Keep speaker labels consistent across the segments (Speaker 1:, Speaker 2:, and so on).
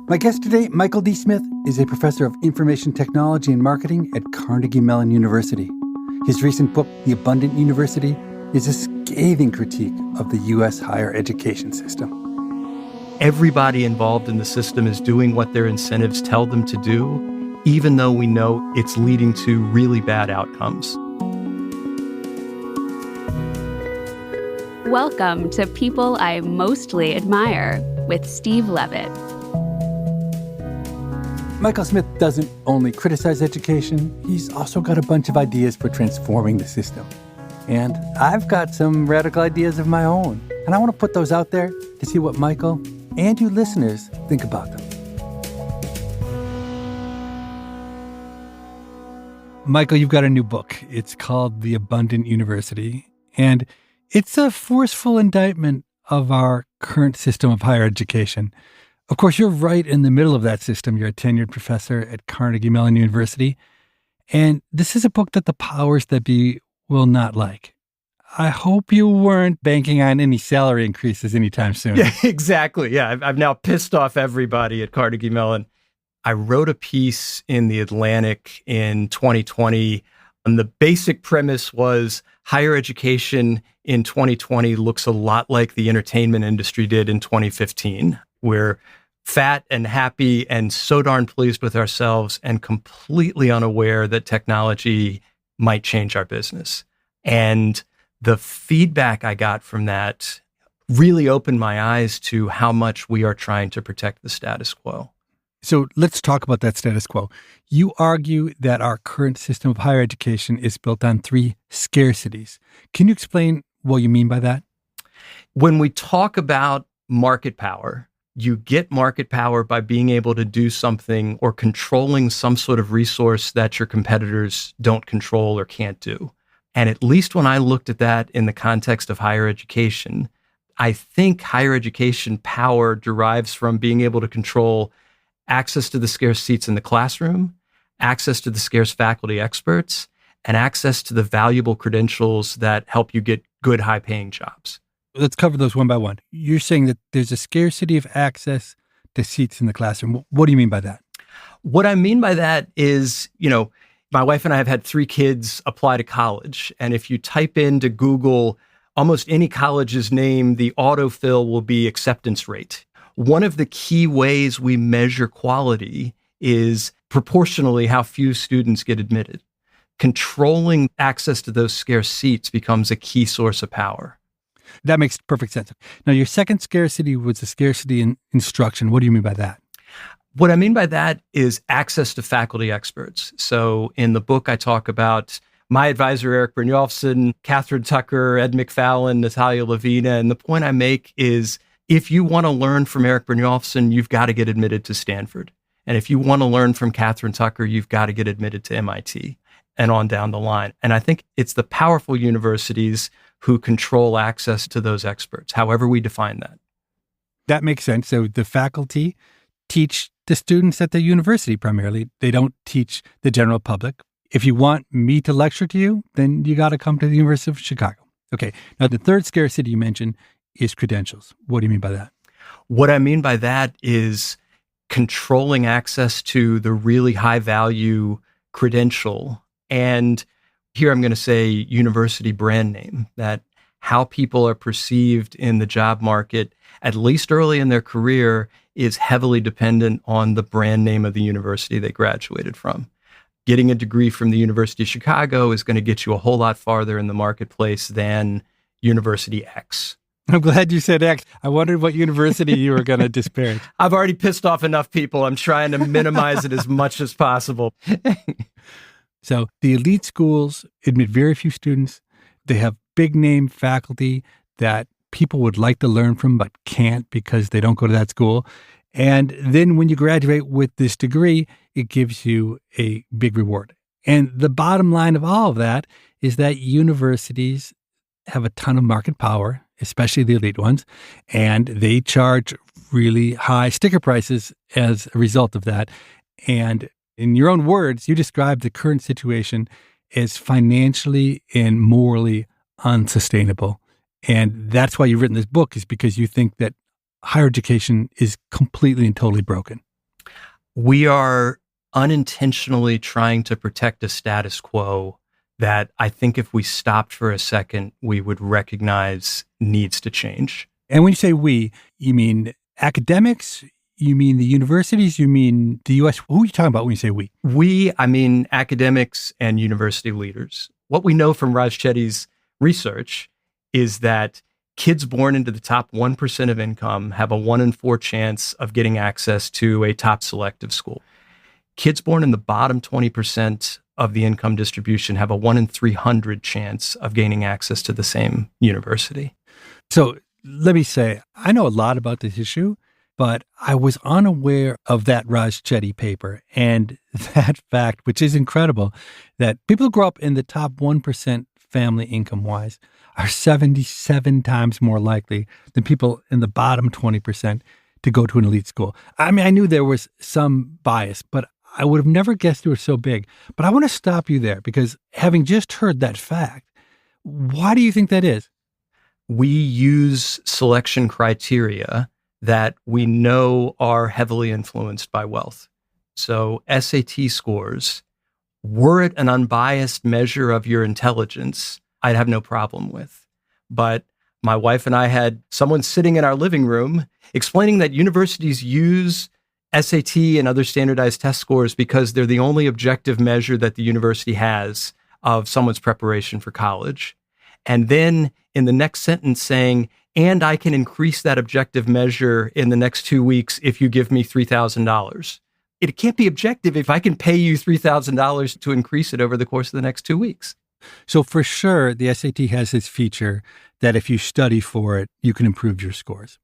Speaker 1: My guest today, Michael D. Smith, is a professor of information technology and marketing at Carnegie Mellon University. His recent book, The Abundant University, is a scathing critique of the U.S. higher education system.
Speaker 2: Everybody involved in the system is doing what their incentives tell them to do, even though we know it's leading to really bad outcomes.
Speaker 3: Welcome to People I Mostly Admire with Steve Levitt.
Speaker 1: Michael Smith doesn't only criticize education, he's also got a bunch of ideas for transforming the system. And I've got some radical ideas of my own, and I want to put those out there to see what Michael and you listeners think about them. Michael, you've got a new book. It's called The Abundant University, and it's a forceful indictment of our current system of higher education. Of course, you're right in the middle of that system. You're a tenured professor at Carnegie Mellon University. And this is a book that the powers that be will not like. I hope you weren't banking on any salary increases anytime soon.
Speaker 2: Yeah, exactly. Yeah, I've now pissed off everybody at Carnegie Mellon. I wrote a piece in The Atlantic in 2020, and the basic premise was higher education in 2020 looks a lot like the entertainment industry did in 2015. We're fat and happy and so darn pleased with ourselves and completely unaware that technology might change our business. And the feedback I got from that really opened my eyes to how much we are trying to protect the status quo.
Speaker 1: So let's talk about that status quo. You argue that our current system of higher education is built on three scarcities. Can you explain what you mean by that?
Speaker 2: When we talk about market power, you get market power by being able to do something or controlling some sort of resource that your competitors don't control or can't do. And at least when I looked at that in the context of higher education, I think higher education power derives from being able to control access to the scarce seats in the classroom, access to the scarce faculty experts, and access to the valuable credentials that help you get good, high-paying jobs.
Speaker 1: Let's cover those one by one. You're saying that there's a scarcity of access to seats in the classroom. What do you mean by that?
Speaker 2: What I mean by that is, my wife and I have had 3 kids apply to college. And if you type into Google almost any college's name, the autofill will be acceptance rate. One of the key ways we measure quality is proportionally how few students get admitted. Controlling access to those scarce seats becomes a key source of power.
Speaker 1: That makes perfect sense. Now, your second scarcity was the scarcity in instruction. What do you mean by that?
Speaker 2: What I mean by that is access to faculty experts. So in the book, I talk about my advisor, Eric Brynjolfsson, Catherine Tucker, Ed McFarlane, Natalia Lavina. And the point I make is if you want to learn from Eric Brynjolfsson, you've got to get admitted to Stanford. And if you want to learn from Catherine Tucker, you've got to get admitted to MIT and on down the line. And I think it's the powerful universities who control access to those experts, however we define that.
Speaker 1: That makes sense. So the faculty teach the students at the university primarily. They don't teach the general public. If you want me to lecture to you, then you got to come to the University of Chicago. Okay. Now, the third scarcity you mentioned is credentials. What do you mean by that?
Speaker 2: What I mean by that is controlling access to the really high value credential. And here I'm going to say university brand name, that how people are perceived in the job market, at least early in their career, is heavily dependent on the brand name of the university they graduated from. Getting a degree from the University of Chicago is going to get you a whole lot farther in the marketplace than University X.
Speaker 1: I'm glad you said X. I wondered what university you were going to disparage.
Speaker 2: I've already pissed off enough people. I'm trying to minimize it as much as possible.
Speaker 1: So the elite schools admit very few students. They have big name faculty that people would like to learn from but can't because they don't go to that school. And then when you graduate with this degree, it gives you a big reward. And the bottom line of all of that is that universities have a ton of market power, especially the elite ones, and they charge really high sticker prices as a result of that. And in your own words, you describe the current situation as financially and morally unsustainable. And that's why you've written this book, is because you think that higher education is completely and totally broken.
Speaker 2: We are unintentionally trying to protect a status quo that I think if we stopped for a second, we would recognize needs to change.
Speaker 1: And when you say we, you mean academics? You mean the universities? You mean the U.S.? Who are you talking about when you say we?
Speaker 2: We, I mean academics and university leaders. What we know from Raj Chetty's research is that kids born into the top 1% of income have a 1 in 4 chance of getting access to a top selective school. Kids born in the bottom 20% of the income distribution have a 1 in 300 chance of gaining access to the same university.
Speaker 1: So let me say, I know a lot about this issue, but I was unaware of that Raj Chetty paper and that fact, which is incredible, that people who grow up in the top 1% family income-wise are 77 times more likely than people in the bottom 20% to go to an elite school. I mean, I knew there was some bias, but I would have never guessed it was so big. But I want to stop you there because having just heard that fact, why do you think that is?
Speaker 2: We use selection criteria that we know are heavily influenced by wealth. So SAT scores, were it an unbiased measure of your intelligence, I'd have no problem with. But my wife and I had someone sitting in our living room explaining that universities use SAT and other standardized test scores because they're the only objective measure that the university has of someone's preparation for college. And then in the next sentence saying, and I can increase that objective measure in the next 2 weeks if you give me $3,000. It can't be objective if I can pay you $3,000 to increase it over the course of the next 2 weeks.
Speaker 1: So for sure, the SAT has this feature that if you study for it, you can improve your scores.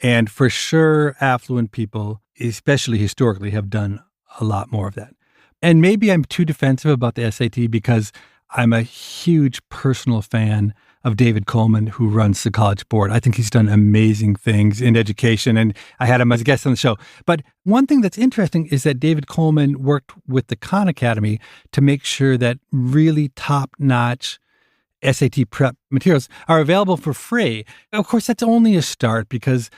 Speaker 1: And for sure, affluent people, especially historically, have done a lot more of that. And maybe I'm too defensive about the SAT because I'm a huge personal fan of David Coleman, who runs the College Board. I think he's done amazing things in education, and I had him as a guest on the show. But one thing that's interesting is that David Coleman worked with the Khan Academy to make sure that really top-notch SAT prep materials are available for free. Of course, that's only a start because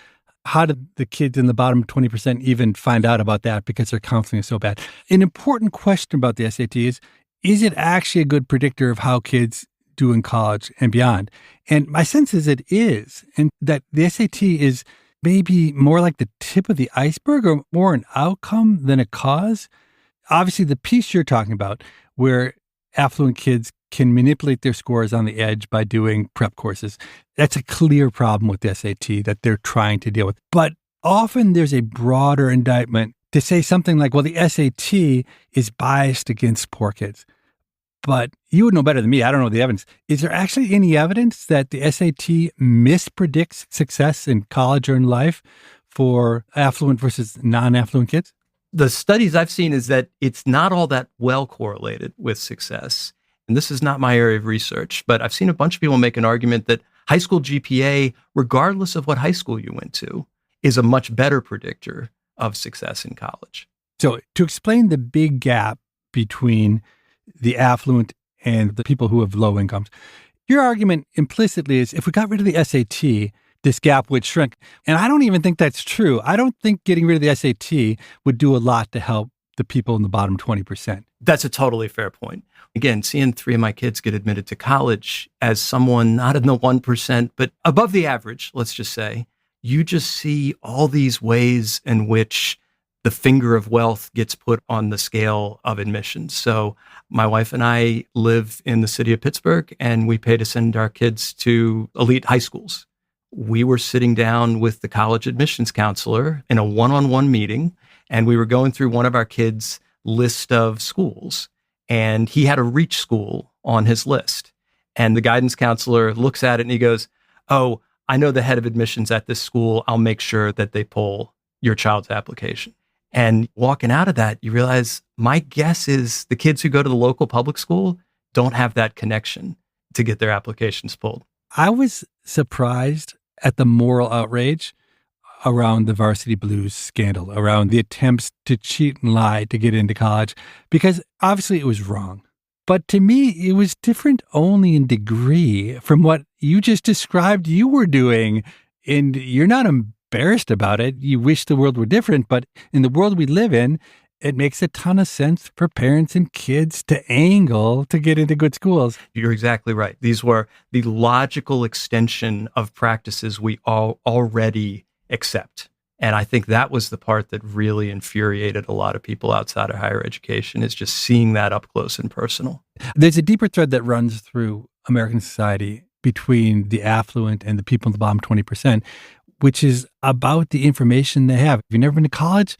Speaker 1: how did the kids in the bottom 20% even find out about that because their counseling is so bad? An important question about the SAT is it actually a good predictor of how kids do in college and beyond? And my sense is it is, and that the SAT is maybe more like the tip of the iceberg or more an outcome than a cause. Obviously, the piece you're talking about where affluent kids can manipulate their scores on the edge by doing prep courses, that's a clear problem with the SAT that they're trying to deal with. But often there's a broader indictment to say something like, well, the SAT is biased against poor kids. But you would know better than me. I don't know the evidence. Is there actually any evidence that the SAT mispredicts success in college or in life for affluent versus non-affluent kids?
Speaker 2: The studies I've seen is that it's not all that well correlated with success. And this is not my area of research, but I've seen a bunch of people make an argument that high school GPA, regardless of what high school you went to, is a much better predictor of success in college.
Speaker 1: So to explain the big gap between the affluent and the people who have low incomes, your argument implicitly is if we got rid of the SAT, this gap would shrink. And I don't even think that's true. I don't think getting rid of the SAT would do a lot to help the people in the bottom 20%.
Speaker 2: That's a totally fair point. Again, seeing 3 of my kids get admitted to college as someone not in the 1%, but above the average, let's just say, you just see all these ways in which the finger of wealth gets put on the scale of admissions. So my wife and I live in the city of Pittsburgh, and we pay to send our kids to elite high schools. We were sitting down with the college admissions counselor in a one-on-one meeting, and we were going through one of our kids' list of schools, and he had a reach school on his list. And the guidance counselor looks at it and he goes, "Oh, I know the head of admissions at this school. I'll make sure that they pull your child's application." And walking out of that, you realize my guess is the kids who go to the local public school don't have that connection to get their applications pulled.
Speaker 1: I was surprised at the moral outrage around the Varsity Blues scandal, around the attempts to cheat and lie to get into college, because obviously it was wrong. But to me, it was different only in degree from what you just described you were doing. And you're not embarrassed about it. You wish the world were different, but in the world we live in, it makes a ton of sense for parents and kids to angle to get into good schools.
Speaker 2: You're exactly right. These were the logical extension of practices we all already accept. And I think that was the part that really infuriated a lot of people outside of higher education, is just seeing that up close and personal.
Speaker 1: There's a deeper thread that runs through American society between the affluent and the people in the bottom 20%, which is about the information they have. If you've never been to college,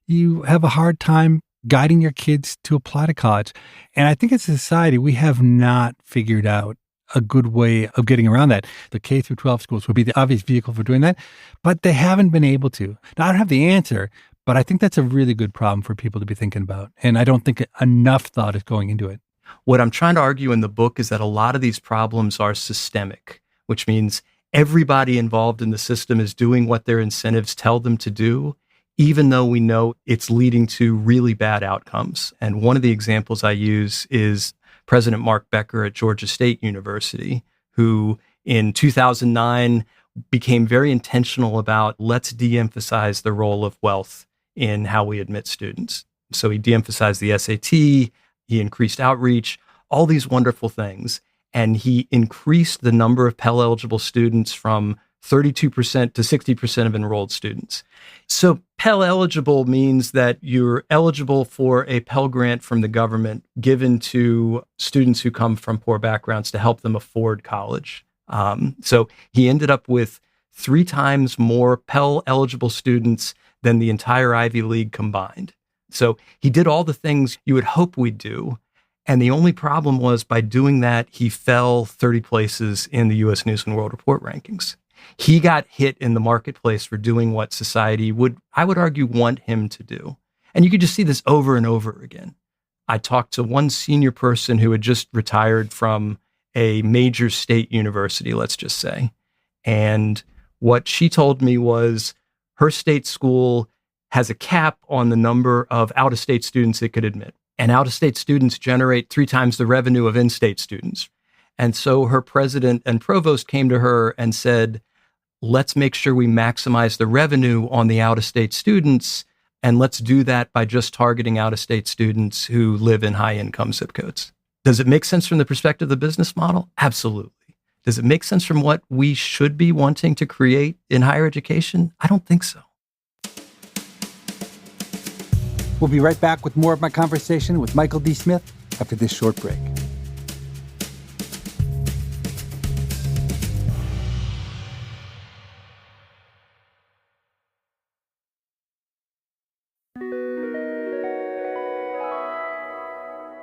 Speaker 1: you have a hard time guiding your kids to apply to college. And I think as a society, we have not figured out a good way of getting around that. The K through 12 schools would be the obvious vehicle for doing that, but they haven't been able to. Now, I don't have the answer, but I think that's a really good problem for people to be thinking about. And I don't think enough thought is going into it.
Speaker 2: What I'm trying to argue in the book is that a lot of these problems are systemic, which means everybody involved in the system is doing what their incentives tell them to do, even though we know it's leading to really bad outcomes. And one of the examples I use is President Mark Becker at Georgia State University, who in 2009 became very intentional about let's de-emphasize the role of wealth in how we admit students. So he de-emphasized the SAT, he increased outreach, all these wonderful things. And he increased the number of Pell-eligible students from 32% to 60% of enrolled students. So Pell-eligible means that you're eligible for a Pell Grant from the government given to students who come from poor backgrounds to help them afford college. So he ended up with 3 times more Pell-eligible students than the entire Ivy League combined. So he did all the things you would hope we'd do. And the only problem was by doing that, he fell 30 places in the U.S. News and World Report rankings. He got hit in the marketplace for doing what society would, I would argue, want him to do. And you could just see this over and over again. I talked to one senior person who had just retired from a major state university, let's just say. And what she told me was her state school has a cap on the number of out-of-state students it could admit. And out-of-state students generate 3 times the revenue of in-state students. And so her president and provost came to her and said, let's make sure we maximize the revenue on the out-of-state students, and let's do that by just targeting out-of-state students who live in high-income zip codes. Does it make sense from the perspective of the business model? Absolutely. Does it make sense from what we should be wanting to create in higher education? I don't think so.
Speaker 1: We'll be right back with more of my conversation with Michael D. Smith after this short break.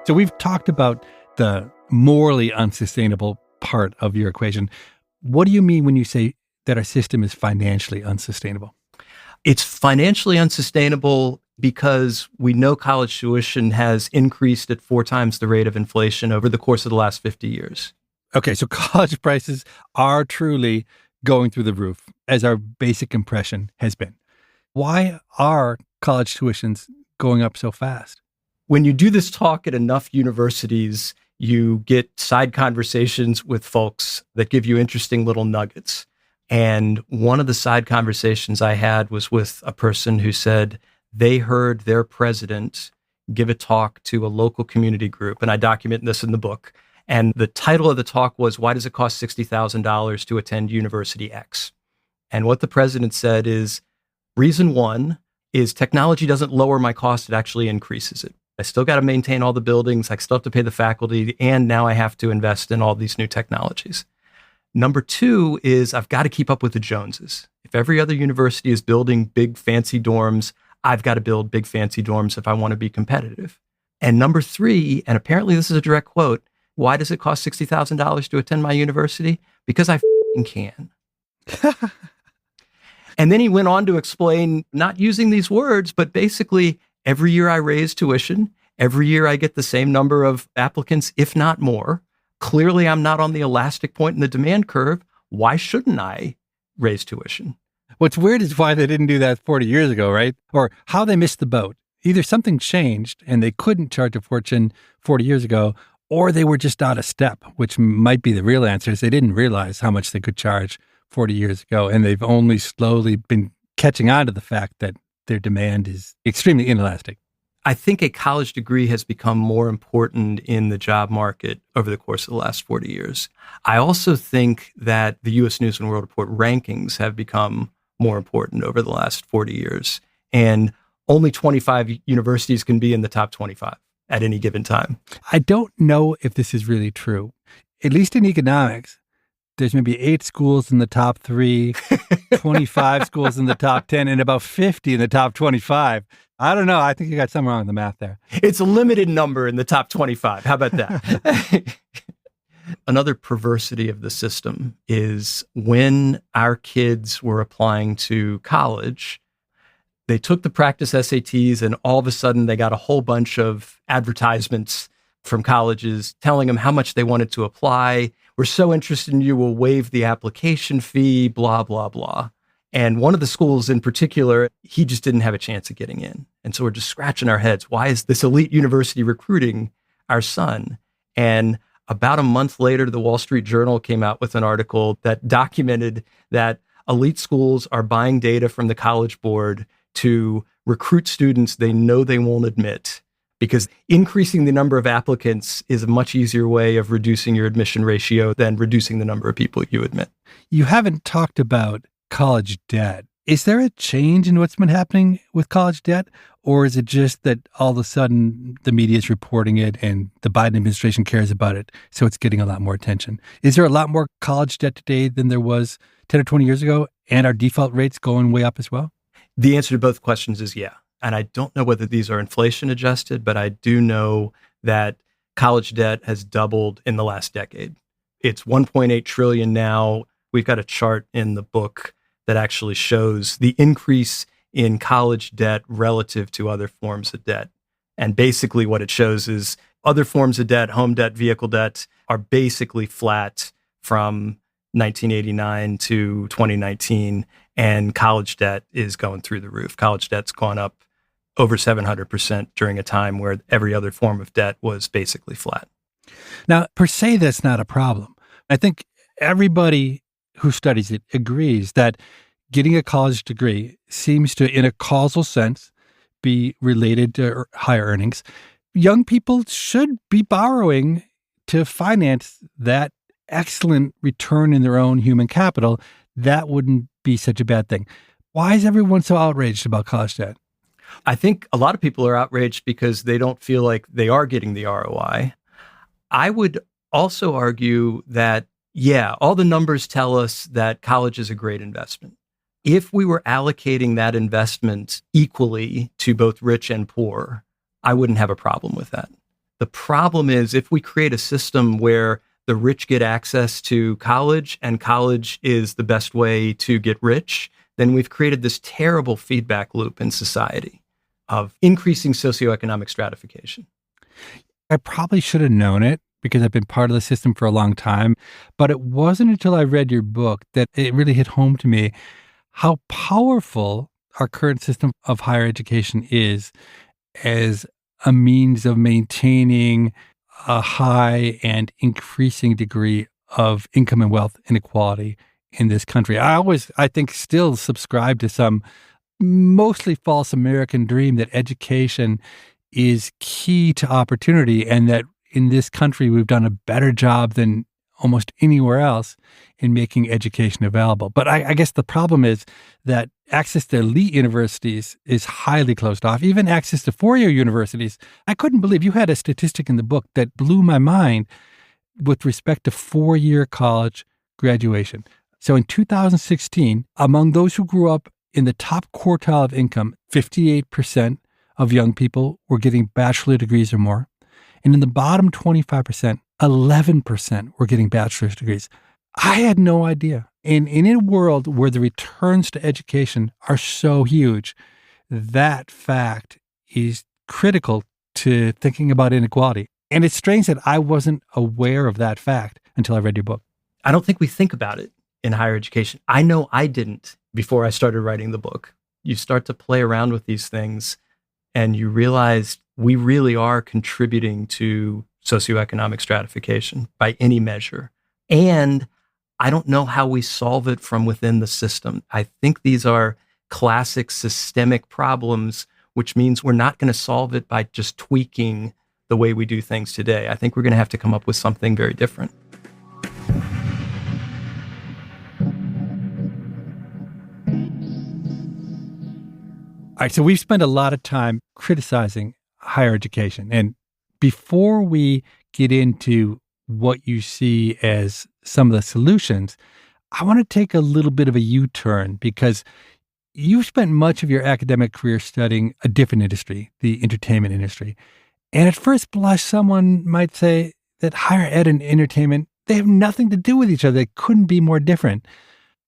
Speaker 1: So we've talked about the morally unsustainable part of your equation. What do you mean when you say that our system is financially unsustainable?
Speaker 2: It's financially unsustainable because we know college tuition has increased at 4 times the rate of inflation over the course of the last 50 years.
Speaker 1: Okay, so college prices are truly going through the roof, as our basic impression has been. Why are college tuitions going up so fast?
Speaker 2: When you do this talk at enough universities, you get side conversations with folks that give you interesting little nuggets. And one of the side conversations I had was with a person who said they heard their president give a talk to a local community group. And I document this in the book. And the title of the talk was, "Why does it cost $60,000 to attend University X?" And what the president said is, reason 1 is technology doesn't lower my cost, it actually increases it. I still got to maintain all the buildings, I still have to pay the faculty, and now I have to invest in all these new technologies. Number 2 is I've got to keep up with the Joneses. If every other university is building big fancy dorms, I've got to build big fancy dorms if I want to be competitive. And number 3, and apparently this is a direct quote, why does it cost $60,000 to attend my university? Because I can. And then he went on to explain, not using these words, but basically every year I raise tuition, every year I get the same number of applicants, if not more. Clearly, I'm not on the elastic point in the demand curve. Why shouldn't I raise tuition?
Speaker 1: What's weird is why they didn't do that 40 years ago, right? Or how they missed the boat. Either something changed and they couldn't charge a fortune 40 years ago, or they were just out of step, which might be the real answer is they didn't realize how much they could charge 40 years ago, and they've only slowly been catching on to the fact that their demand is extremely inelastic.
Speaker 2: I think a college degree has become more important in the job market over the course of the last 40 years. I also think that the U.S. News and World Report rankings have become more important over the last 40 years. And only 25 universities can be in the top 25 at any given time.
Speaker 1: I don't know if this is really true. At least in economics, there's maybe 8 schools in the top 3, 25 schools in the top 10, and about 50 in the top 25. I don't know. I think you got something wrong with the math there.
Speaker 2: It's a limited number in the top 25. How about that? Another perversity of the system is when our kids were applying to college, they took the practice SATs and all of a sudden they got a whole bunch of advertisements from colleges telling them how much they wanted to apply. We're so interested in you, we'll waive the application fee, blah, blah, blah. And one of the schools in particular, he just didn't have a chance of getting in. And so we're just scratching our heads. Why is this elite university recruiting our son? And about a month later, the Wall Street Journal came out with an article that documented that elite schools are buying data from the College Board to recruit students they know they won't admit, because increasing the number of applicants is a much easier way of reducing your admission ratio than reducing the number of people you admit.
Speaker 1: You haven't talked about college debt. Is there a change in what's been happening with college debt? Or is it just that all of a sudden the media is reporting it and the Biden administration cares about it, so it's getting a lot more attention? Is there a lot more college debt today than there was 10 or 20 years ago? And are default rates going way up as well?
Speaker 2: The answer to both questions is yeah. And I don't know whether these are inflation adjusted, but I do know that college debt has doubled in the last decade. It's 1.8 trillion now. We've got a chart in the book that actually shows the increase in college debt relative to other forms of debt. And basically what it shows is other forms of debt, home debt, vehicle debt, are basically flat from 1989 to 2019. And college debt is going through the roof. College debt's gone up over 700% during a time where every other form of debt was basically flat.
Speaker 1: Now, per se, that's not a problem. I think everybody who studies it agrees that getting a college degree seems to, in a causal sense, be related to higher earnings. Young people should be borrowing to finance that excellent return in their own human capital. That wouldn't be such a bad thing. Why is everyone so outraged about college debt?
Speaker 2: I think a lot of people are outraged because they don't feel like they are getting the ROI. I would also argue that, yeah, all the numbers tell us that college is a great investment. If we were allocating that investment equally to both rich and poor, I wouldn't have a problem with that. The problem is if we create a system where the rich get access to college and college is the best way to get rich, then we've created this terrible feedback loop in society of increasing socioeconomic stratification.
Speaker 1: I probably should have known it because I've been part of the system for a long time, but it wasn't until I read your book that it really hit home to me how powerful our current system of higher education is as a means of maintaining a high and increasing degree of income and wealth inequality in this country. I think, still subscribe to some mostly false American dream that education is key to opportunity and that in this country we've done a better job than almost anywhere else in making education available. But I guess the problem is that access to elite universities is highly closed off. Even access to four-year universities. I couldn't believe you had a statistic in the book that blew my mind with respect to four-year college graduation. So in 2016, among those who grew up in the top quartile of income, 58% of young people were getting bachelor degrees or more. And in the bottom 25%, 11% were getting bachelor's degrees. I had no idea. And in a world where the returns to education are so huge, that fact is critical to thinking about inequality. And it's strange that I wasn't aware of that fact until I read your book.
Speaker 2: I don't think we think about it in higher education. I know I didn't before I started writing the book. You start to play around with these things and you realize we really are contributing to socioeconomic stratification by any measure. And I don't know how we solve it from within the system. I think these are classic systemic problems, which means we're not going to solve it by just tweaking the way we do things today. I think we're going to have to come up with something very different.
Speaker 1: All right, so we've spent a lot of time criticizing higher education. And before we get into what you see as some of the solutions, I want to take a little bit of a U-turn because you've spent much of your academic career studying a different industry, the entertainment industry. And at first blush, someone might say that higher ed and entertainment, they have nothing to do with each other. They couldn't be more different.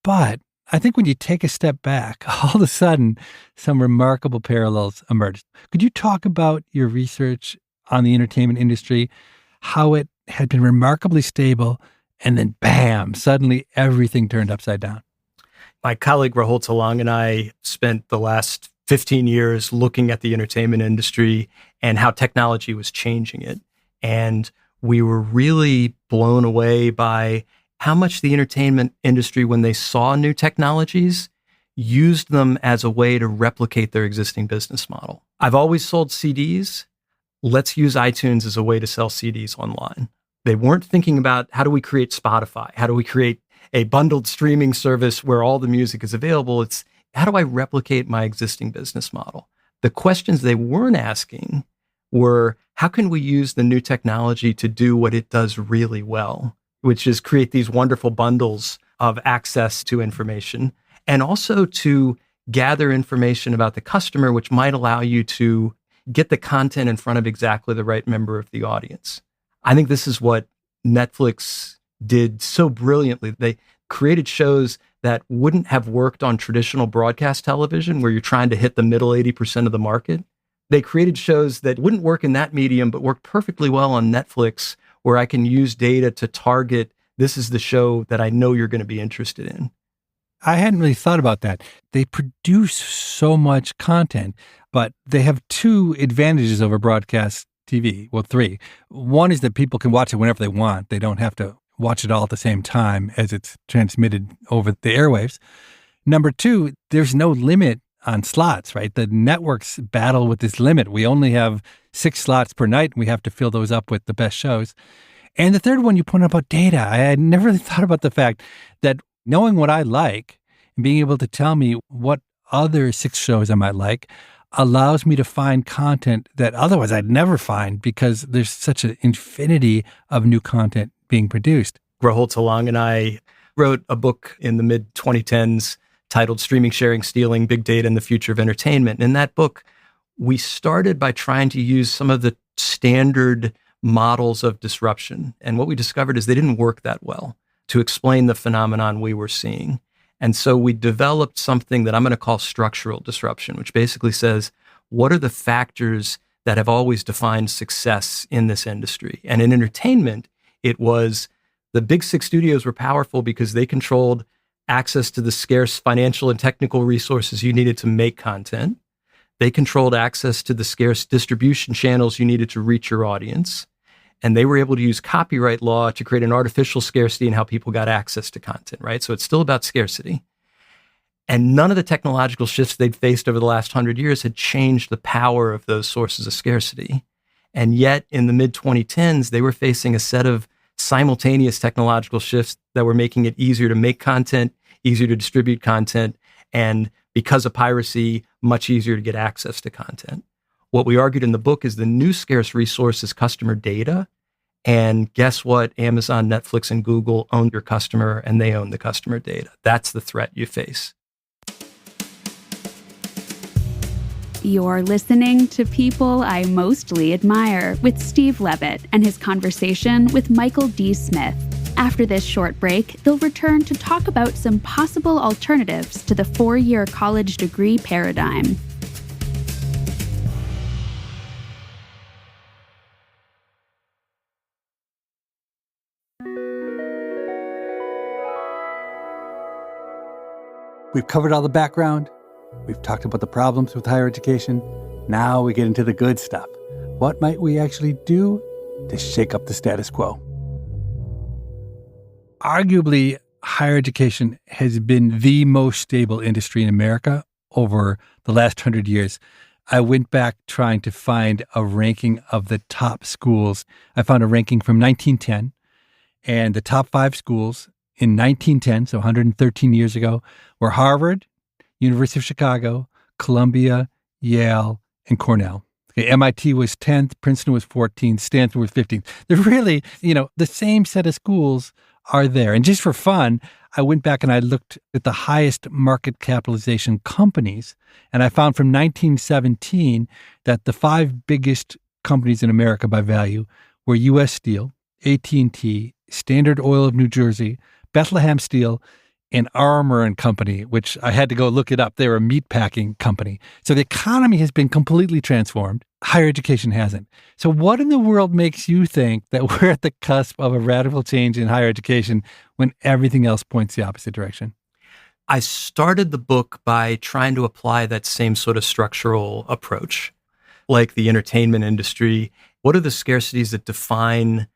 Speaker 1: But I think when you take a step back, all of a sudden, some remarkable parallels emerge. Could you talk about your research on the entertainment industry, how it had been remarkably stable, and then bam, suddenly everything turned upside down?
Speaker 2: My colleague Rahul Talang and I spent the last 15 years looking at the entertainment industry and how technology was changing it. And we were really blown away by how much the entertainment industry, when they saw new technologies, used them as a way to replicate their existing business model. I've always sold CDs. Let's use iTunes as a way to sell CDs online. They weren't thinking about how do we create Spotify? How do we create a bundled streaming service where all the music is available? It's how do I replicate my existing business model? The questions they weren't asking were, how can we use the new technology to do what it does really well, which is create these wonderful bundles of access to information and also to gather information about the customer, which might allow you to get the content in front of exactly the right member of the audience. I think this is what Netflix did so brilliantly. They created shows that wouldn't have worked on traditional broadcast television, where you're trying to hit the middle 80% of the market. They created shows that wouldn't work in that medium, but worked perfectly well on Netflix, where I can use data to target, this is the show that I know you're going to be interested in.
Speaker 1: I hadn't really thought about that. They produce so much content, but they have two advantages over broadcast TV. Well, three. One is that people can watch it whenever they want. They don't have to watch it all at the same time as it's transmitted over the airwaves. Number two, there's no limit on slots, right? The networks battle with this limit. We only have 6 slots per night, and we have to fill those up with the best shows. And the third one you point out about data. I had never really thought about the fact that knowing what I like and being able to tell me what other 6 shows I might like allows me to find content that otherwise I'd never find because there's such an infinity of new content being produced.
Speaker 2: Rahul Talang and I wrote a book in the mid-2010s titled Streaming, Sharing, Stealing, Big Data and the Future of Entertainment. In that book, we started by trying to use some of the standard models of disruption. And what we discovered is they didn't work that well to explain the phenomenon we were seeing. And so we developed something that I'm going to call structural disruption, which basically says, what are the factors that have always defined success in this industry? And in entertainment, it was the big 6 studios were powerful because they controlled access to the scarce financial and technical resources you needed to make content. They controlled access to the scarce distribution channels you needed to reach your audience. And they were able to use copyright law to create an artificial scarcity in how people got access to content, right? So it's still about scarcity. And none of the technological shifts they'd faced over the last 100 years had changed the power of those sources of scarcity. And yet in the mid-2010s, they were facing a set of simultaneous technological shifts that were making it easier to make content, easier to distribute content, and because of piracy, much easier to get access to content. What we argued in the book is the new scarce resource is customer data. And guess what? Amazon, Netflix, and Google own your customer, and they own the customer data. That's the threat you face.
Speaker 3: You're listening to People I Mostly Admire with Steve Levitt and his conversation with Michael D. Smith. After this short break, they'll return to talk about some possible alternatives to the 4-year college degree paradigm.
Speaker 1: We've covered all the background. We've talked about the problems with higher education. Now we get into the good stuff. What might we actually do to shake up the status quo? Arguably, higher education has been the most stable industry in America over the last 100 years. I went back trying to find a ranking of the top schools. I found a ranking from 1910, and the top 5 schools in 1910, so 113 years ago, were Harvard, University of Chicago, Columbia, Yale, and Cornell. Okay, MIT was 10th, Princeton was 14th, Stanford was 15th. They're really, the same set of schools are there. And just for fun, I went back and I looked at the highest market capitalization companies, and I found from 1917 that the 5 biggest companies in America by value were U.S. Steel, AT&T, Standard Oil of New Jersey, Bethlehem Steel, and Armour & Company, which I had to go look it up. They were a meatpacking company. So the economy has been completely transformed. Higher education hasn't. So what in the world makes you think that we're at the cusp of a radical change in higher education when everything else points the opposite direction?
Speaker 2: I started the book by trying to apply that same sort of structural approach. Like the entertainment industry, what are the scarcities that define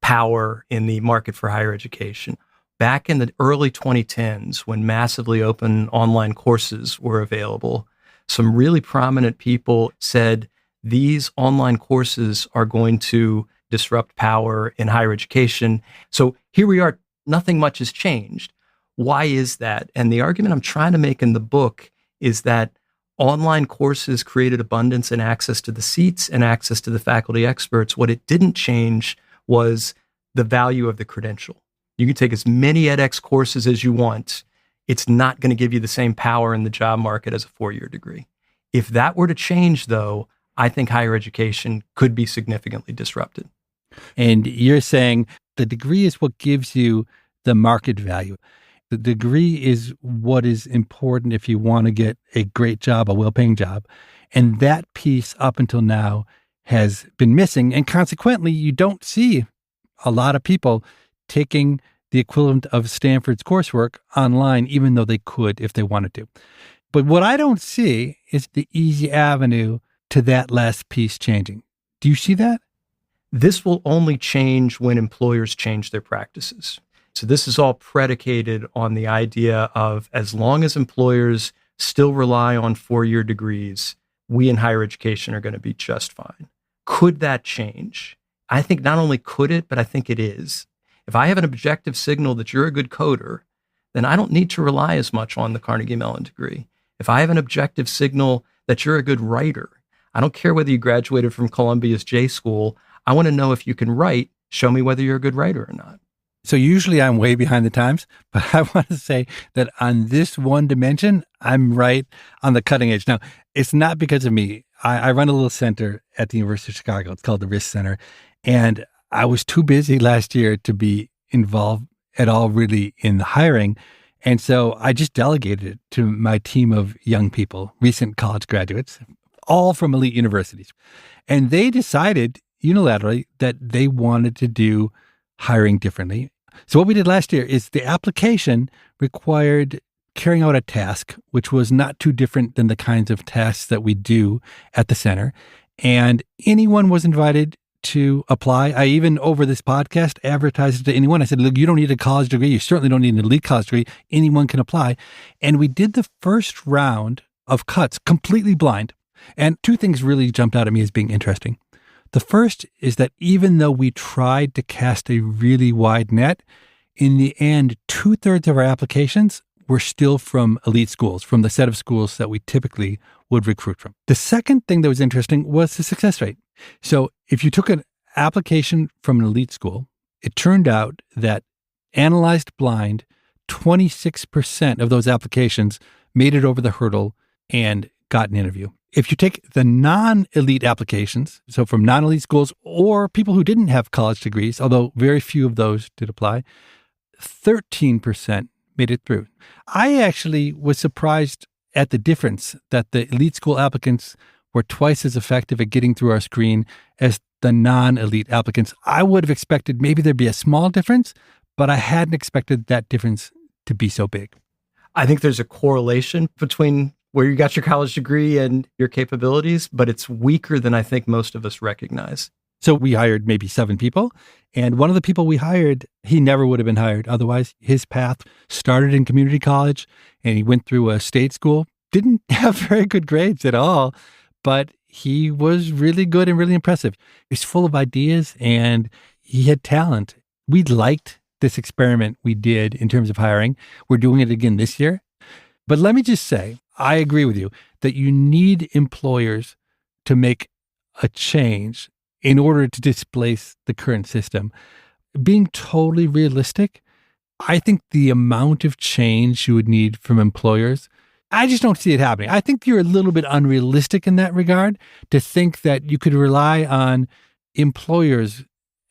Speaker 2: power in the market for higher education? Back in the early 2010s, when massively open online courses were available, some really prominent people said these online courses are going to disrupt power in higher education. So here we are, nothing much has changed. Why is that? And the argument I'm trying to make in the book is that online courses created abundance and access to the seats and access to the faculty experts. What it didn't change was the value of the credential. You can take as many edX courses as you want. It's not going to give you the same power in the job market as a 4-year degree. If that were to change, though, I think higher education could be significantly disrupted.
Speaker 1: And you're saying the degree is what gives you the market value. The degree is what is important if you want to get a great job, a well-paying job. And that piece up until now has been missing. And consequently, you don't see a lot of people taking the equivalent of Stanford's coursework online, even though they could if they wanted to. But what I don't see is the easy avenue to that last piece changing. Do you see that?
Speaker 2: This will only change when employers change their practices. So this is all predicated on the idea of as long as employers still rely on 4-year degrees, we in higher education are going to be just fine. Could that change? I think not only could it, but I think it is. If I have an objective signal that you're a good coder, then I don't need to rely as much on the Carnegie Mellon degree. If I have an objective signal that you're a good writer, I don't care whether you graduated from Columbia's J School. I want to know if you can write. Show me whether you're a good writer or not.
Speaker 1: So usually I'm way behind the times, but I want to say that on this one dimension, I'm right on the cutting edge. Now, it's not because of me. I run a little center at the University of Chicago. It's called the Risk Center. And I was too busy last year to be involved at all really in the hiring. And so I just delegated it to my team of young people, recent college graduates, all from elite universities. And they decided unilaterally that they wanted to do hiring differently. So what we did last year is the application required carrying out a task, which was not too different than the kinds of tasks that we do at the center. And anyone was invited to apply. I even, over this podcast, advertised it to anyone. I said, look, you don't need a college degree. You certainly don't need an elite college degree. Anyone can apply. And we did the first round of cuts completely blind. And 2 things really jumped out at me as being interesting. The first is that even though we tried to cast a really wide net, in the end, 2/3 of our applications were still from elite schools, from the set of schools that we typically would recruit from. The second thing that was interesting was the success rate. So if you took an application from an elite school, it turned out that analyzed blind, 26% of those applications made it over the hurdle and got an interview. If you take the non-elite applications, so from non-elite schools or people who didn't have college degrees, although very few of those did apply, 13% made it through. I actually was surprised at the difference that the elite school applicants were twice as effective at getting through our screen as the non-elite applicants. I would have expected maybe there'd be a small difference, but I hadn't expected that difference to be so big.
Speaker 2: I think there's a correlation between where you got your college degree and your capabilities, but it's weaker than I think most of us recognize.
Speaker 1: So we hired maybe 7 people. And one of the people we hired, he never would have been hired. Otherwise, his path started in community college and he went through a state school. Didn't have very good grades at all, but he was really good and really impressive. He's full of ideas and he had talent. We liked this experiment we did in terms of hiring. We're doing it again this year. But let me just say, I agree with you that you need employers to make a change in order to displace the current system. Being totally realistic, I think the amount of change you would need from employers, I just don't see it happening. I think you're a little bit unrealistic in that regard to think that you could rely on employers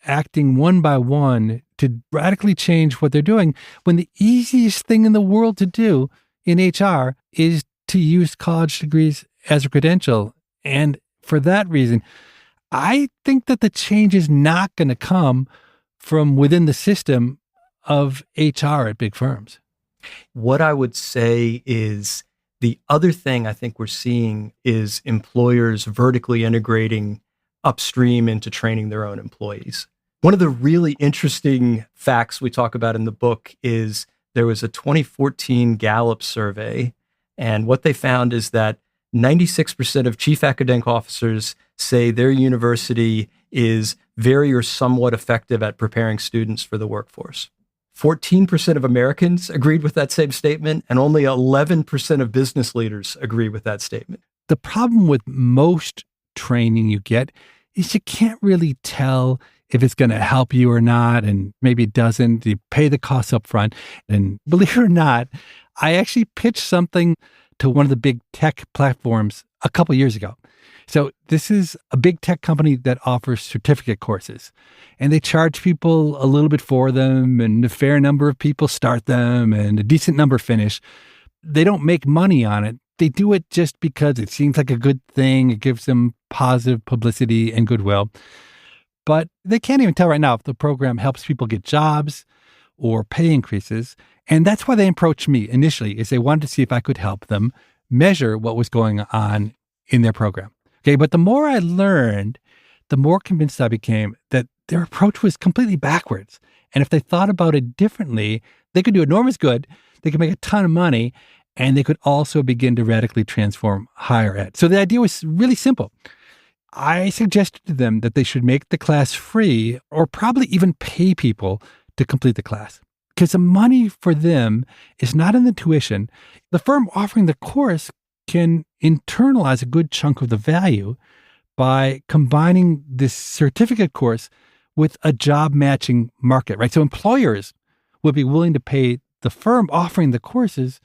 Speaker 1: acting one by one to radically change what they're doing when the easiest thing in the world to do in HR is to use college degrees as a credential. And for that reason, I think that the change is not going to come from within the system of HR at big firms.
Speaker 2: What I would say is the other thing I think we're seeing is employers vertically integrating upstream into training their own employees. One of the really interesting facts we talk about in the book is there was a 2014 Gallup survey, and what they found is that 96% of chief academic officers say their university is very or somewhat effective at preparing students for the workforce. 14% of Americans agreed with that same statement, and only 11% of business leaders agree with that statement.
Speaker 1: The problem with most training you get is you can't really tell if it's going to help you or not, and maybe it doesn't. You pay the costs up front. And believe it or not, I actually pitched something to one of the big tech platforms a couple years ago. So this is a big tech company that offers certificate courses, and they charge people a little bit for them, and a fair number of people start them and a decent number finish. They don't make money on it. They do it just because it seems like a good thing. It gives them positive publicity and goodwill. But they can't even tell right now if the program helps people get jobs or pay increases. And that's why they approached me initially, is they wanted to see if I could help them measure what was going on in their program. Okay, but the more I learned, the more convinced I became that their approach was completely backwards. And if they thought about it differently, they could do enormous good, they could make a ton of money, and they could also begin to radically transform higher ed. So the idea was really simple. I suggested to them that they should make the class free or probably even pay people to complete the class, because the money for them is not in the tuition. The firm offering the course can internalize a good chunk of the value by combining this certificate course with a job matching market, right? So employers would be willing to pay the firm offering the courses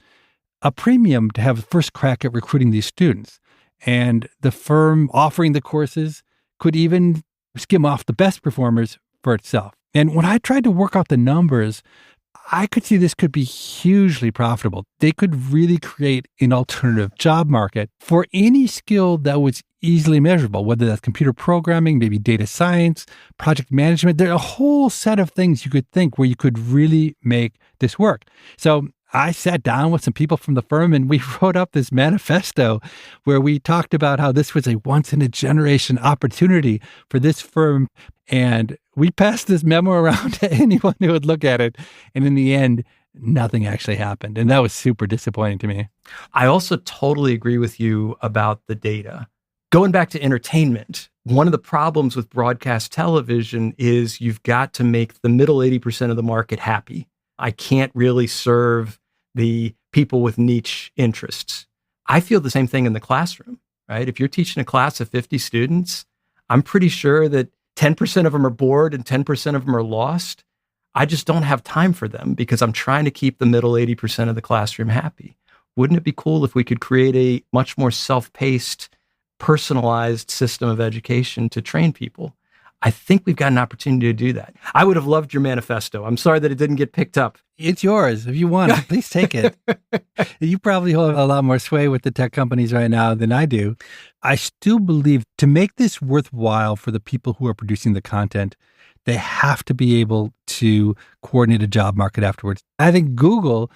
Speaker 1: a premium to have a first crack at recruiting these students. And the firm offering the courses could even skim off the best performers for itself. And when I tried to work out the numbers, I could see this could be hugely profitable. They could really create an alternative job market for any skill that was easily measurable, whether that's computer programming, maybe data science, project management. There are a whole set of things you could think where you could really make this work. So I sat down with some people from the firm and we wrote up this manifesto where we talked about how this was a once-in-a-generation opportunity for this firm. And we passed this memo around to anyone who would look at it. And in the end, nothing actually happened. And that was super disappointing to me.
Speaker 2: I also totally agree with you about the data. Going back to entertainment, one of the problems with broadcast television is you've got to make the middle 80% of the market happy. I can't really serve the people with niche interests. I feel the same thing in the classroom, right? If you're teaching a class of 50 students, I'm pretty sure that 10% of them are bored and 10% of them are lost. I just don't have time for them because I'm trying to keep the middle 80% of the classroom happy. Wouldn't it be cool if we could create a much more self-paced, personalized system of education to train people? I think we've got an opportunity to do that. I would have loved your manifesto. I'm sorry that it didn't get picked up.
Speaker 1: It's yours. If you want it, please take it. You probably hold a lot more sway with the tech companies right now than I do. I still believe to make this worthwhile for the people who are producing the content, they have to be able to coordinate a job market afterwards. I think Google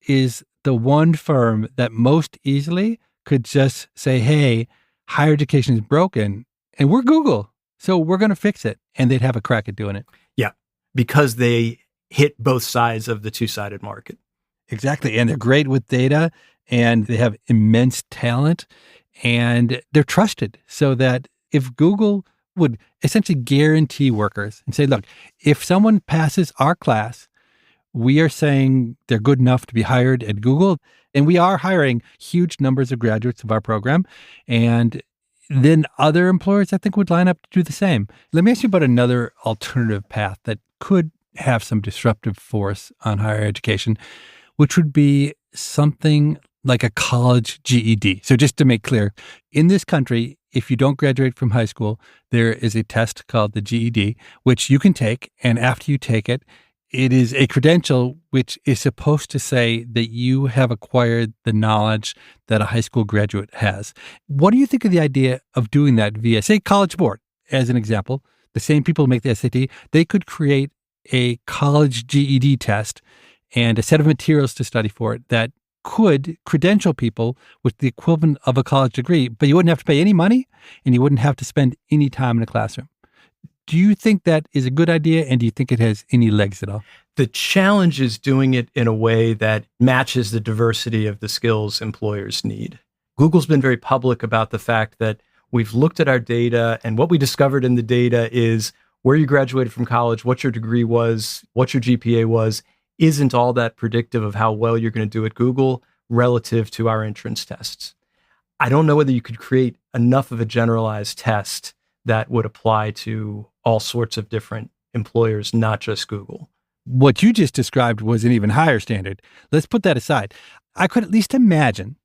Speaker 1: is the one firm that most easily could just say, hey, higher education is broken, and we're Google. So we're going to fix it. And they'd have a crack at doing it.
Speaker 2: Yeah, because they hit both sides of the two-sided market.
Speaker 1: Exactly. And they're great with data, and they have immense talent, and they're trusted, so that if Google would essentially guarantee workers and say, look, if someone passes our class, we are saying they're good enough to be hired at Google, and we are hiring huge numbers of graduates of our program. And then other employers, I think, would line up to do the same. Let me ask you about another alternative path that could have some disruptive force on higher education, which would be something like a college GED. So just to make clear, in this country, if you don't graduate from high school, there is a test called the GED, which you can take. And after you take it, it is a credential which is supposed to say that you have acquired the knowledge that a high school graduate has. What do you think of the idea of doing that via, say, College Board, as an example? The same people who make the SAT, they could create a college GED test and a set of materials to study for it that could credential people with the equivalent of a college degree, but you wouldn't have to pay any money and you wouldn't have to spend any time in a classroom. Do you think that is a good idea, and do you think it has any legs at all?
Speaker 2: The challenge is doing it in a way that matches the diversity of the skills employers need. Google's been very public about the fact that we've looked at our data, and what we discovered in the data is where you graduated from college, what your degree was, what your GPA was, isn't all that predictive of how well you're going to do at Google relative to our entrance tests. I don't know whether you could create enough of a generalized test that would apply to all sorts of different employers, not just Google.
Speaker 1: What you just described was an even higher standard. Let's put that aside. I could at least imagine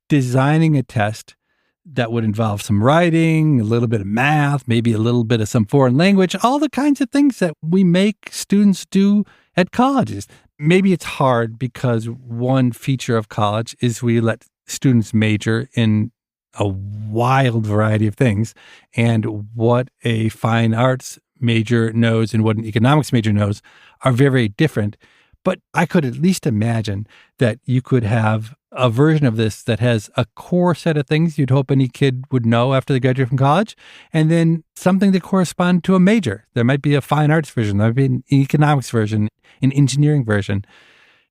Speaker 1: designing a test that would involve some writing, a little bit of math, maybe a little bit of some foreign language, all the kinds of things that we make students do at colleges. Maybe it's hard because one feature of college is we let students major in a wild variety of things. And what a fine arts major knows and what an economics major knows are very, very different. But I could at least imagine that you could have a version of this that has a core set of things you'd hope any kid would know after they graduate from college, and then something that corresponds to a major. There might be a fine arts version, there might be an economics version, an engineering version.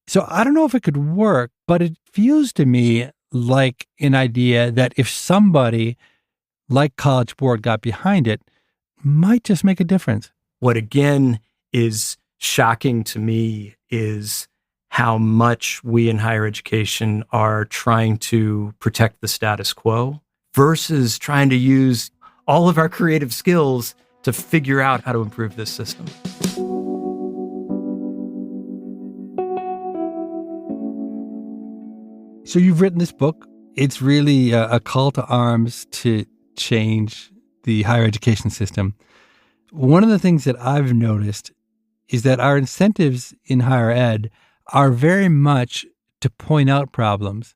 Speaker 1: So I don't know if it could work, but it feels to me like an idea that if somebody like College Board got behind it, might just make a difference.
Speaker 2: What again is shocking to me is how much we in higher education are trying to protect the status quo versus trying to use all of our creative skills to figure out how to improve this system.
Speaker 1: So you've written this book. It's really a call to arms to change the higher education system. One of the things that I've noticed is that our incentives in higher ed are very much to point out problems,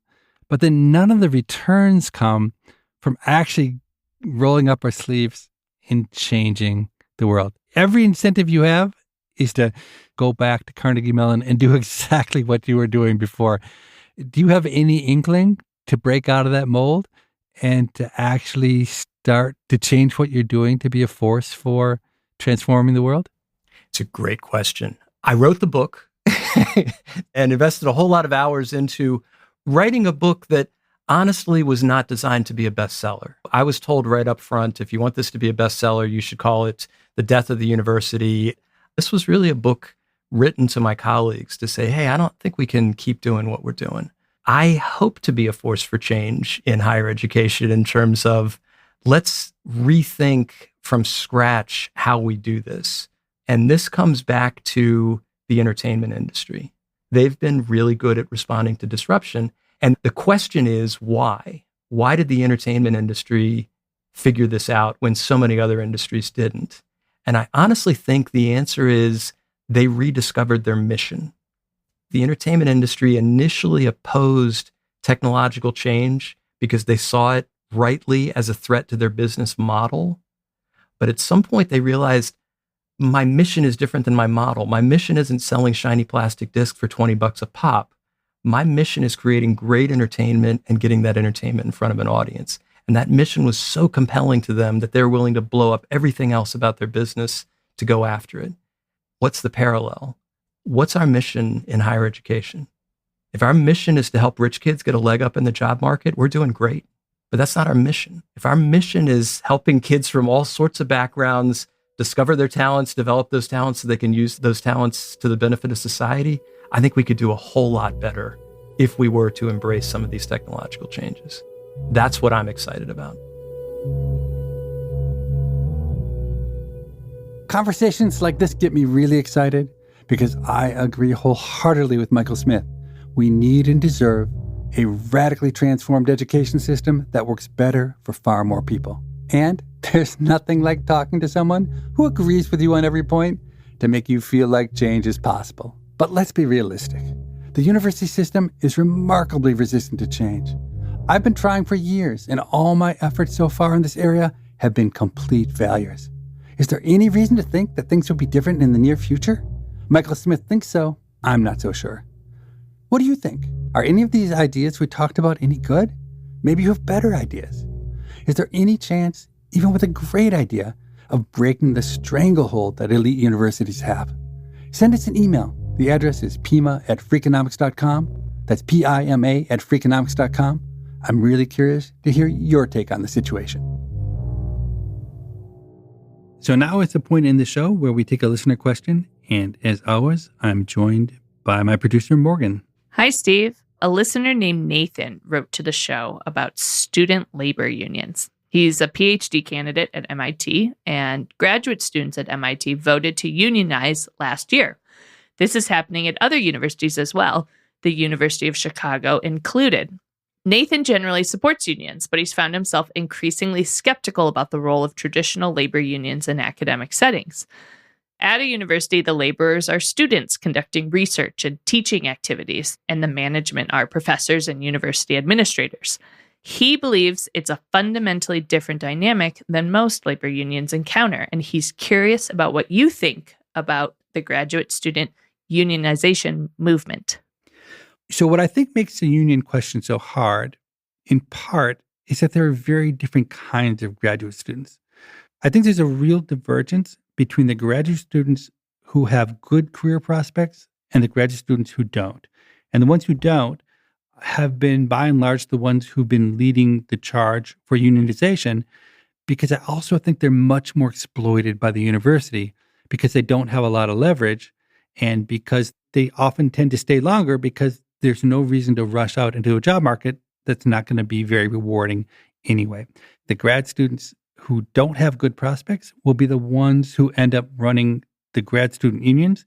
Speaker 1: but then none of the returns come from actually rolling up our sleeves and changing the world. Every incentive you have is to go back to Carnegie Mellon and do exactly what you were doing before. Do you have any inkling to break out of that mold and to actually start to change what you're doing to be a force for transforming the world?
Speaker 2: It's a great question. I wrote the book and invested a whole lot of hours into writing a book that honestly was not designed to be a bestseller. I was told right up front, if you want this to be a bestseller, you should call it The Death of the University. This was really a book written to my colleagues to say, hey, I don't think we can keep doing what we're doing. I hope to be a force for change in higher education in terms of let's rethink from scratch how we do this. And this comes back to the entertainment industry. They've been really good at responding to disruption. And the question is, why? Why did the entertainment industry figure this out when so many other industries didn't? And I honestly think the answer is they rediscovered their mission. The entertainment industry initially opposed technological change because they saw it rightly as a threat to their business model. But at some point they realized my mission is different than my model. My mission isn't selling shiny plastic discs for $20 a pop. My mission is creating great entertainment and getting that entertainment in front of an audience. And that mission was so compelling to them that they're willing to blow up everything else about their business to go after it. What's the parallel? What's our mission in higher education? If our mission is to help rich kids get a leg up in the job market, we're doing great. But that's not our mission. If our mission is helping kids from all sorts of backgrounds discover their talents, develop those talents so they can use those talents to the benefit of society, I think we could do a whole lot better if we were to embrace some of these technological changes. That's what I'm excited about.
Speaker 1: Conversations like this get me really excited because I agree wholeheartedly with Michael Smith. We need and deserve a radically transformed education system that works better for far more people. And there's nothing like talking to someone who agrees with you on every point to make you feel like change is possible. But let's be realistic. The university system is remarkably resistant to change. I've been trying for years, and all my efforts so far in this area have been complete failures. Is there any reason to think that things will be different in the near future? Michael Smith thinks so. I'm not so sure. What do you think? Are any of these ideas we talked about any good? Maybe you have better ideas. Is there any chance, even with a great idea, of breaking the stranglehold that elite universities have? Send us an email. The address is pima@freakonomics.com. That's PIMA@freakonomics.com. I'm really curious to hear your take on the situation. So now is the point in the show where we take a listener question. And as always, I'm joined by my producer, Morgan.
Speaker 4: Hi, Steve. A listener named Nathan wrote to the show about student labor unions. He's a PhD candidate at MIT, and graduate students at MIT voted to unionize last year. This is happening at other universities as well, the University of Chicago included. Nathan generally supports unions, but he's found himself increasingly skeptical about the role of traditional labor unions in academic settings. At a university, the laborers are students conducting research and teaching activities, and the management are professors and university administrators. He believes it's a fundamentally different dynamic than most labor unions encounter, and he's curious about what you think about the graduate student unionization movement.
Speaker 1: So what I think makes the union question so hard, in part, is that there are very different kinds of graduate students. I think there's a real divergence between the graduate students who have good career prospects and the graduate students who don't. And the ones who don't have been, by and large, the ones who've been leading the charge for unionization, because I also think they're much more exploited by the university because they don't have a lot of leverage and because they often tend to stay longer because there's no reason to rush out into a job market that's not going to be very rewarding anyway. The grad students who don't have good prospects will be the ones who end up running the grad student unions.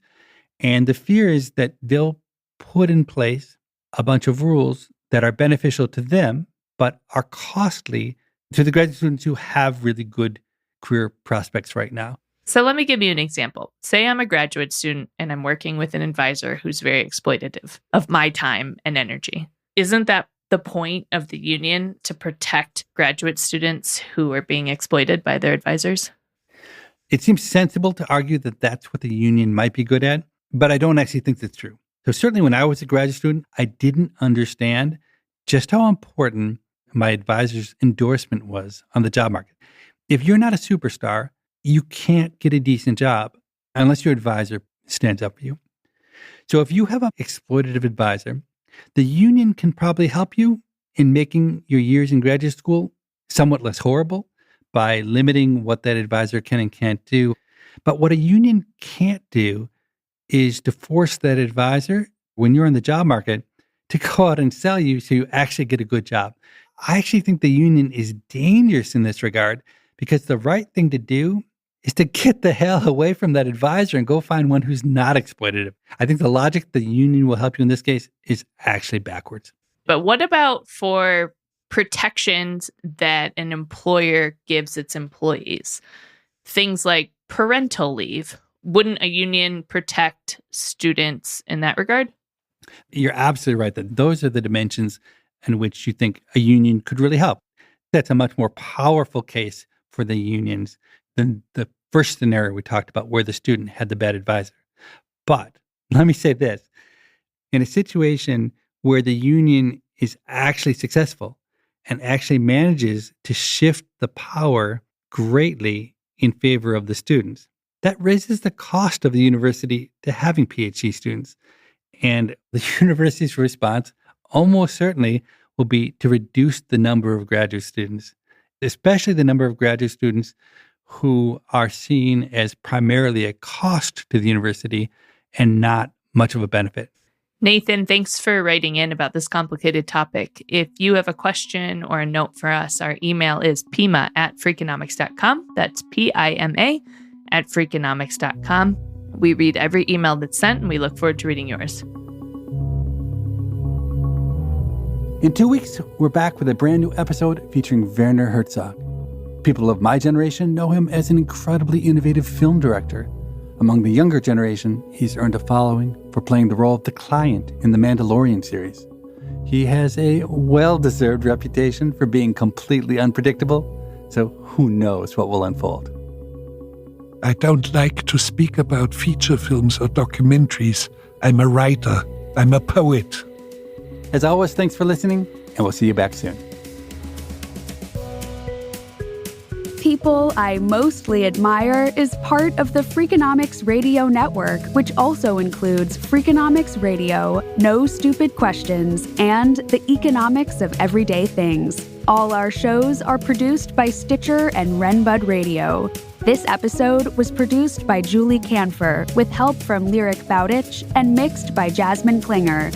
Speaker 1: And the fear is that they'll put in place a bunch of rules that are beneficial to them, but are costly to the graduate students who have really good career prospects right now.
Speaker 4: So let me give you an example. Say I'm a graduate student and I'm working with an advisor who's very exploitative of my time and energy. Isn't that the point of the union, to protect graduate students who are being exploited by their advisors?
Speaker 1: It seems sensible to argue that that's what the union might be good at, but I don't actually think that's true. So certainly when I was a graduate student, I didn't understand just how important my advisor's endorsement was on the job market. If you're not a superstar, you can't get a decent job unless your advisor stands up for you. So if you have an exploitative advisor, the union can probably help you in making your years in graduate school somewhat less horrible by limiting what that advisor can and can't do. But what a union can't do is to force that advisor, when you're in the job market, to go out and sell you so you actually get a good job. I actually think the union is dangerous in this regard because the right thing to do is to get the hell away from that advisor and go find one who's not exploitative. I think the logic the union will help you in this case is actually backwards.
Speaker 4: But what about for protections that an employer gives its employees? Things like parental leave. Wouldn't a union protect students in that regard?
Speaker 1: You're absolutely right that those are the dimensions in which you think a union could really help. That's a much more powerful case for the unions than the first scenario we talked about where the student had the bad advisor. But let me say this. In a situation where the union is actually successful and actually manages to shift the power greatly in favor of the students. That raises the cost of the university to having PhD students. And the university's response almost certainly will be to reduce the number of graduate students, especially the number of graduate students who are seen as primarily a cost to the university and not much of a benefit.
Speaker 4: Nathan, thanks for writing in about this complicated topic. If you have a question or a note for us, our email is pima@freakonomics.com. That's PIMA@freakonomics.com. We read every email that's sent, and we look forward to reading yours.
Speaker 1: In 2 weeks, we're back with a brand new episode featuring Werner Herzog. People of my generation know him as an incredibly innovative film director. Among the younger generation, he's earned a following for playing the role of the client in the Mandalorian series. He has a well-deserved reputation for being completely unpredictable, so who knows what will unfold.
Speaker 5: I don't like to speak about feature films or documentaries. I'm a writer. I'm a poet.
Speaker 1: As always, thanks for listening, and we'll see you back soon.
Speaker 3: People I Mostly Admire is part of the Freakonomics Radio Network, which also includes Freakonomics Radio, No Stupid Questions, and The Economics of Everyday Things. All our shows are produced by Stitcher and Renbud Radio. This episode was produced by Julie Canfer with help from Lyric Bowditch and mixed by Jasmine Klinger.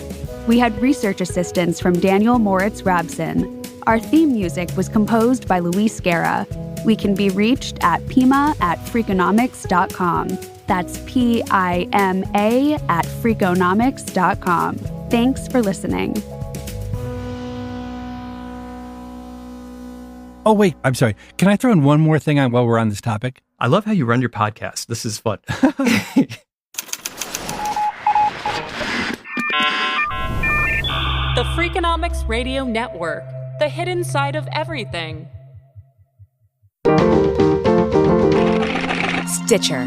Speaker 3: We had research assistance from Daniel Moritz Rabson. Our theme music was composed by Luis Guerra. We can be reached at pima@freakonomics.com. That's PIMA@freakonomics.com. Thanks for listening.
Speaker 1: Oh, wait, I'm sorry. Can I throw in one more thing while we're on this topic?
Speaker 2: I love how you run your podcast. This is fun.
Speaker 6: The Freakonomics Radio Network, the hidden side of everything.
Speaker 7: Stitcher.